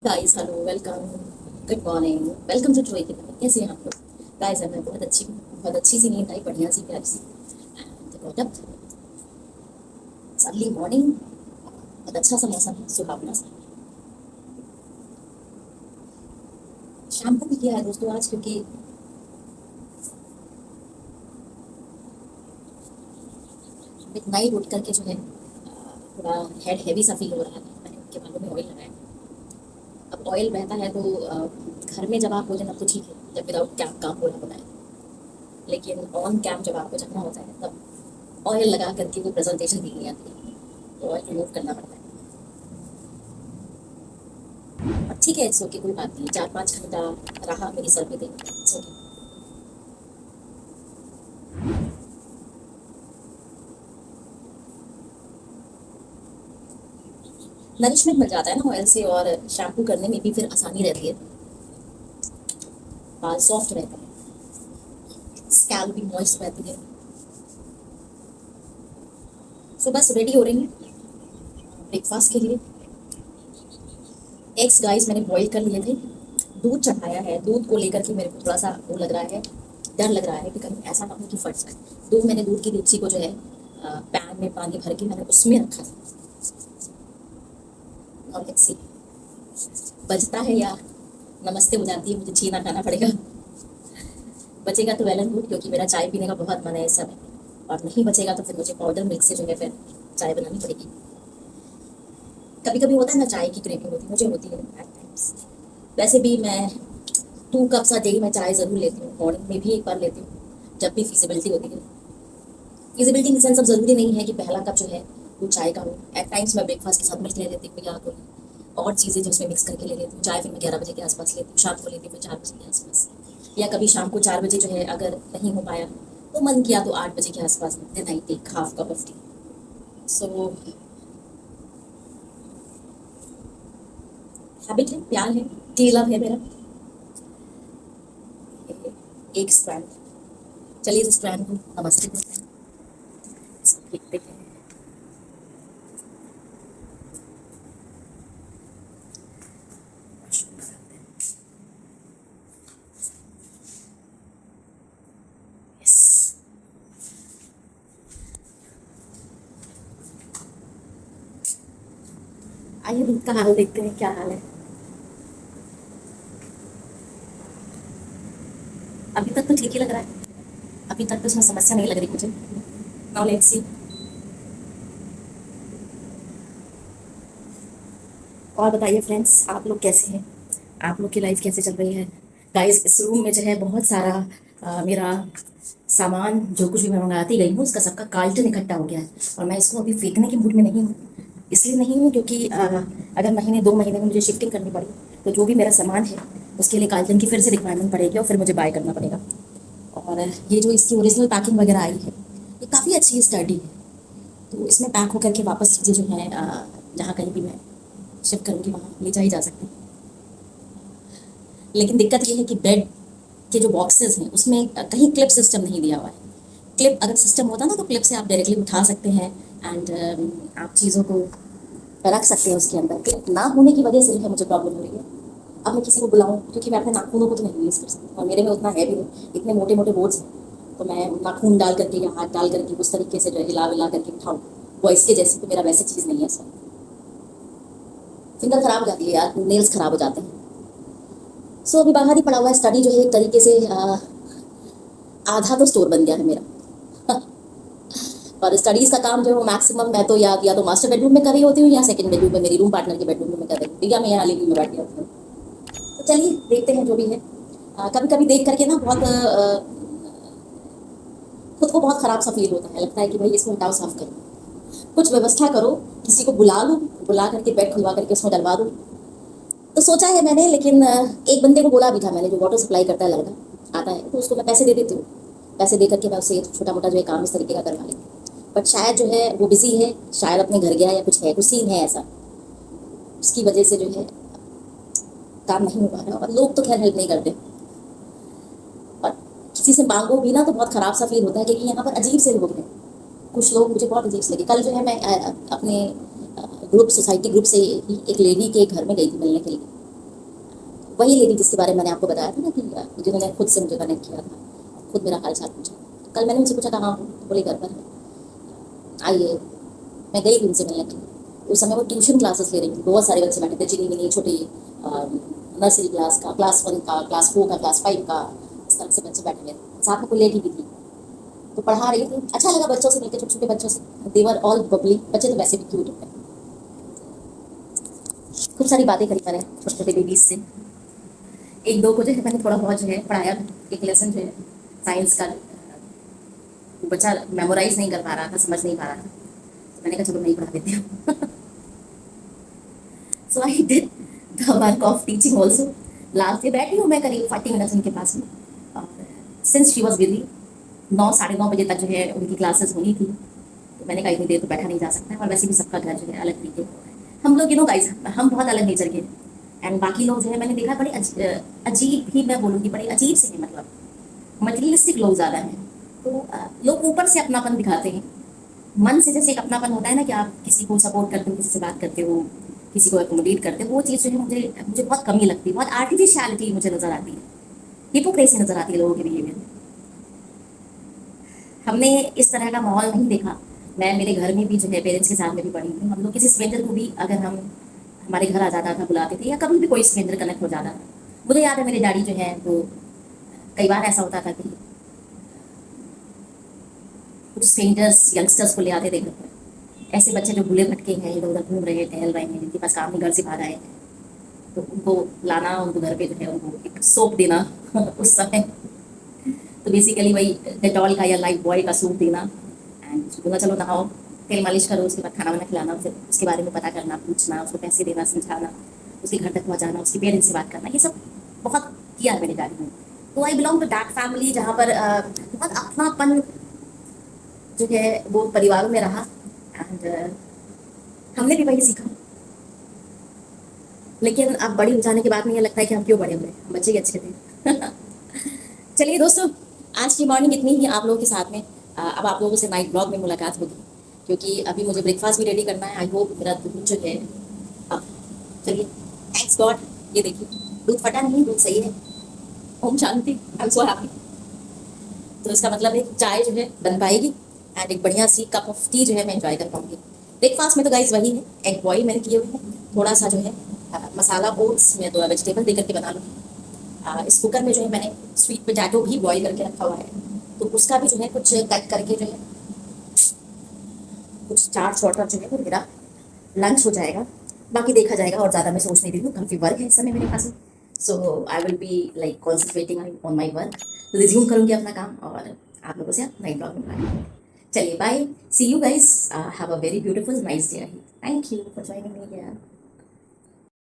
Guys hello welcome good morning welcome to Troy. कैसे हैं आप लोग? गाइस मैं बहुत अच्छी सी नींद आई, बढ़िया सी प्यारी सी and got up early morning. बहुत अच्छा सा मौसम है, सुहावना सा। शैम्पू भी किया है दोस्तों आज, क्योंकि एक नाइट उठ करके जो है थोड़ा हेड हैवी सा फील हो रहा है। मैंने उनके बालों में ऑयल लगाया। अब ऑयल बहता है तो घर में जब आप हो जाए तब तो ठीक है, जब विदाउट कैप काम हो रहा होता है। लेकिन ऑन कैप जब आपको जाना होता है तब ऑयल लगा करके वो प्रेजेंटेशन दी नहीं आती है, तो ऑयल रिमूव करना पड़ता है। और ठीक है, इट्स ओके, कोई बात नहीं। 4-5 घंटा रहा मेरी सर पे दिन, इट्स ओके। नरिशमेंट मिल जाता है ना ऑयल से, और शैम्पू करने में भी फिर आसानी रहती है। बाल सॉफ्ट रहता है, स्कैल्प भी मॉइस्ट रहती है। सो बस रेडी हो रही हैं ब्रेकफास्ट के लिए। एग्स गाइस मैंने बॉईल कर लिए थे, दूध चढ़ाया है। दूध को लेकर के मेरे को थोड़ा सा वो लग रहा है, डर लग रहा है कि कहीं ऐसा ना हो कि फट जाए। दूध की डेगची को जो है पैन में पानी भर के मैंने उसमें रखा था। और लेट्स सी बजता है या नमस्ते हो जाती है, मुझे छीना खाना पड़ेगा। बचेगा तो वेल एंड गुड, क्योंकि मेरा चाय पीने का बहुत मन है इस समय। और नहीं बचेगा तो फिर मुझे पाउडर मिल्क से जो है फिर चाय बनानी पड़ेगी। कभी कभी होता है ना, चाय की क्रेविंग होती है, मुझे होती है एट टाइम्स। वैसे भी मैं 2 कप्स डे में चाय ज़रूर लेती हूँ, मॉर्निंग में भी एक बार लेती हूँ जब भी फिजिबिलिटी होती है। फिजिबिलिटी इन सेंस अब ज़रूरी नहीं है कि पहला कप जो है वो चाय का हो। एट टाइम्स मैं ब्रेकफास्ट के साथ मिल्क ले लेती हूँ, या कोई और चीज़ें जो उसमें मिक्स करके ले लेती हूँ। चाय फिर मैं 11 बजे के आसपास लेती हूँ, शाम को लेती हूँ फिर 4 बजे के आसपास। या कभी शाम को 4 बजे जो है अगर नहीं हो पाया तो मन किया तो 8 बजे के आसपास then I take half cup of tea. So habit है, प्यार है, टी लव है मेरा। एक स्ट्रैंड, चलिए इस स्ट्रैंड को नमस्ते बोलते हैं, देखते हैं। यस, आइए दूध का हाल देखते हैं, क्या हाल है। अभी तक तो ठीक ही लग रहा है, अभी तक तो उसमें समस्या नहीं लग रही मुझे। Now let's see. और बताइए फ्रेंड्स, आप लोग कैसे हैं? आप लोग की लाइफ कैसे चल रही है? गाइस इस रूम में जो है बहुत सारा मेरा सामान, जो कुछ भी मैं मंगाती गई हूँ उसका सबका कार्टन इकट्ठा हो गया है। और मैं इसको अभी फेंकने के मूड में नहीं हूँ। इसलिए नहीं हूँ क्योंकि अगर महीने 2 महीने में मुझे शिफ्टिंग करनी पड़ी तो जो भी मेरा सामान है उसके लिए कार्टन की फिर से रिक्वायरमेंट पड़ेगी, और फिर मुझे बाय करना पड़ेगा। और ये जो इसकी ओरिजिनल पैकिंग वगैरह आई है, ये काफ़ी अच्छी स्टडी है। तो इसमें पैक होकर के वापस चीज़ें जो हैं जहाँ कहीं भी मैं शिफ्ट करूँगी वहाँ ले जाई जा सकती हैं। लेकिन दिक्कत ये है कि बेड के जो बॉक्सेस हैं उसमें कहीं क्लिप सिस्टम नहीं दिया हुआ है। क्लिप अगर सिस्टम होता ना तो क्लिप से आप डायरेक्टली उठा सकते हैं एंड आप चीज़ों को रख सकते हैं उसके अंदर। क्लिप ना होने की वजह से जो है मुझे प्रॉब्लम हो रही है। अब मैं किसी को बुलाऊं, क्योंकि मैं अपने नाखूनों को तो नहीं यूज़ कर सकती, और मेरे में उतना है भी नहीं, इतने मोटे मोटे बोर्ड्स हैं। तो मैं नाखून डाल करके या हाथ डाल करके उस तरीके से जो है हिला विला करके उठाऊँ वॉइस के जैसे, तो मेरा वैसे चीज़ नहीं है सर। फिंगर खराब हो जाती है यार, नेल्स खराब हो जाते हैं। सो अभी बाहर ही पड़ा हुआ है। स्टडी जो है एक तरीके से आधा तो स्टोर बन गया है मेरा। और स्टडीज़ का काम जो है वो मैक्सिमम मैं तो या तो मास्टर बेडरूम में कर रही होती हूँ, या सेकंड बेडरूम में मेरी रूम पार्टनर के बेडरूम में मैं कर रही हूँ, या मैं यहाँ लिविंग में बैठ होती हूँ। तो चलिए देखते हैं जो भी है। कभी कभी देख करके ना बहुत खुद को बहुत ख़राब सा फील होता है, लगता है कि भाई इसको हटाओ, साफ करो, कुछ व्यवस्था करो, किसी को बुला लो, बुला करके बेड खुलवा करके उसमें डलवा दो। तो सोचा है मैंने, लेकिन एक बंदे को बोला भी था मैंने, जो वाटर सप्लाई करता है, लड़का आता है, तो उसको मैं पैसे दे देती हूँ। पैसे दे करके मैं उससे छोटा मोटा जो है काम इस तरीके का करवा लेती हूँ। बट शायद जो है वो बिजी है, शायद अपने घर गया, या कुछ है, कुछ सीन है ऐसा, उसकी वजह से जो है काम नहीं हो पा रहा। और लोग तो खैर हेल्प नहीं करते, और किसी से मांगो भी ना तो बहुत ख़राब सा फील होता है, क्योंकि यहाँ पर अजीब से लोग हैं। कुछ लोग मुझे बहुत अजीब से लगे। कल जो है मैं अपने ग्रुप, सोसाइटी ग्रुप से ही एक लेडी के घर में गई थी मिलने के लिए। वही लेडी जिसके बारे में मैंने आपको बताया था ना कि जिन्होंने खुद से मुझे कनेक्ट किया था, खुद मेरा हाल चाल पूछा। कल मैंने उनसे पूछा कहाँ हूँ, बोले घर पर है। आइए, मैं गई थी उनसे मिलने के लिए। उस समय वो ट्यूशन क्लासेस ले रही थी, बहुत सारे बच्चे बैठे थे, चिनी मिनी छोटे, नर्सरी क्लास का, क्लास 1 का, क्लास 4 का, क्लास 5 का, इस तरह से बच्चे बैठे हुए थे। साथ में कोई लेडी भी थी, तो पढ़ा रही थी। अच्छा लगा बच्चों से मिलकर, छोटे छोटे बच्चों से। देवर ऑल बबली, बच्चे तो वैसे भी क्यूट होते हैं। खूब सारी बातें करी मैंने छोटे छोटे बेबीज से। एक दो को जो है मैंने थोड़ा बहुत जो है पढ़ाया। एक लेसन जो है साइंस का, वो बच्चा मेमोराइज नहीं कर पा रहा था, समझ नहीं पा रहा था, तो मैंने कहा चलो मैं ही पढ़ा देती हूँ। So I did the work of teaching also. Last day बैठी हूँ मैं करीब 40 मिनट्स उनके पास में। और सिंस शी वॉज बिजी, 9 साढ़े 9 बजे तक जो है उनकी क्लासेस होनी थी, तो मैंने कहा इतनी देर तो बैठा नहीं जा सकता है। और वैसे भी सबका घर जो है अलग तरीके का है। हम लोग गाइस, हम बहुत अलग नेचर के हैं। एंड बाकी लोग जो है मैंने देखा बड़े अजीब ही मैं बोलूँगी, बड़े अजीब से हैं। मतलब मटेरियलिस्टिक लोग ज़्यादा हैं। तो लोग ऊपर से अपनापन दिखाते हैं, मन से जैसे एक अपनापन होता है ना कि आप किसी को सपोर्ट करते हो, किसी से बात करते हो, किसी को एकोमोडेट करते हो, वो चीज़ जो है मुझे मुझे बहुत कमी लगती है। बहुत आर्टिफिशियलिटी मुझे नज़र आती है, हिपोक्रेसी नज़र आती है लोगों के बिहेवियर में। हमने इस तरह का माहौल नहीं देखा। मैं मेरे घर में भी जो है पेरेंट्स के साथ में भी पढ़ी हूँ। हम लोग किसी स्ट्रेंजर को भी अगर हम हमारे घर आ जाता था, बुलाते थे, या कभी भी कोई स्ट्रेंजर कनेक्ट हो जाता था। मुझे याद है मेरे डैडी जो है वो, कई बार ऐसा होता था कि कुछ स्ट्रेंजर्स यंगस्टर्स को ले आते थे घर पर। ऐसे बच्चे जो भूले भटके हैं, इधर उधर घूम रहे हैं, टहल रहे हैं, जिनके पास काम नहीं, घर से बाहर आए हैं, तो उनको लाना, उनको घर पे जो है उनको एक सोप देना उस समय। तो बेसिकली वही डेटॉल का या लाइफ बॉय का सूप देना, एंड उसको बोलना चलो नहाओ, तेल मालिश करो, उसके बाद खाना वाना खिलाना, फिर उसके बारे में पता करना, पूछना, उसको पैसे देना, समझाना, उसके घर तक पहुँचाना, उसके पेरेंट्स से बात करना, ये सब बहुत किया है मेरे डैडी ने। तो I belong to that family जहाँ पर बहुत अपनापन जो है वो परिवारों में रहा। एंड हमने भी वही सीखा। लेकिन अब बड़ी हो जाने के बाद में ये लगता है कि हम क्यों बड़े हुए, हम बच्चे ही अच्छे थे। चलिए दोस्तों, आज की मॉर्निंग इतनी ही आप लोगों के साथ में। अब आप लोगों से नाइट ब्लॉग में मुलाकात होगी, क्योंकि अभी मुझे ब्रेकफास्ट भी रेडी करना है। आई होप मेरा दूध जो है, अब चलिए, थैंक्स गॉड, ये देखिए दूध फटा नहीं, दूध सही है। Om Shanti, I am so happy. तो इसका मतलब है चाय जो है बन पाएगी, एंड एक बढ़िया सी कप ऑफ टी जो है मैं एंजॉय कर पाऊंगी। ब्रेकफास्ट में तो गाइस वही है, एग बॉईल मैंने किए हुए हैं, थोड़ा सा जो है मसाला ओट्स में तो वेजिटेबल दे करके बना लूँगी। इस कुकर में जो है मैंने स्वीट पोटैटो भी बॉईल करके रखा हुआ है, तो उसका भी जो है कुछ कट करके जो है कुछ चाट शॉर्ट जो है वो मेरा लंच हो जाएगा। बाकी देखा जाएगा, और ज़्यादा मैं सोच नहीं रही हूँ, काफ़ी वर्क है इस समय मेरे पास। So I will be like concentrating on my work, resume करूँगी अपना काम, और आप लोगों से नई ब्लॉग में मिलूंगी। चलिए bye, see you guys, have a very beautiful nice day. Thank you for joining me here.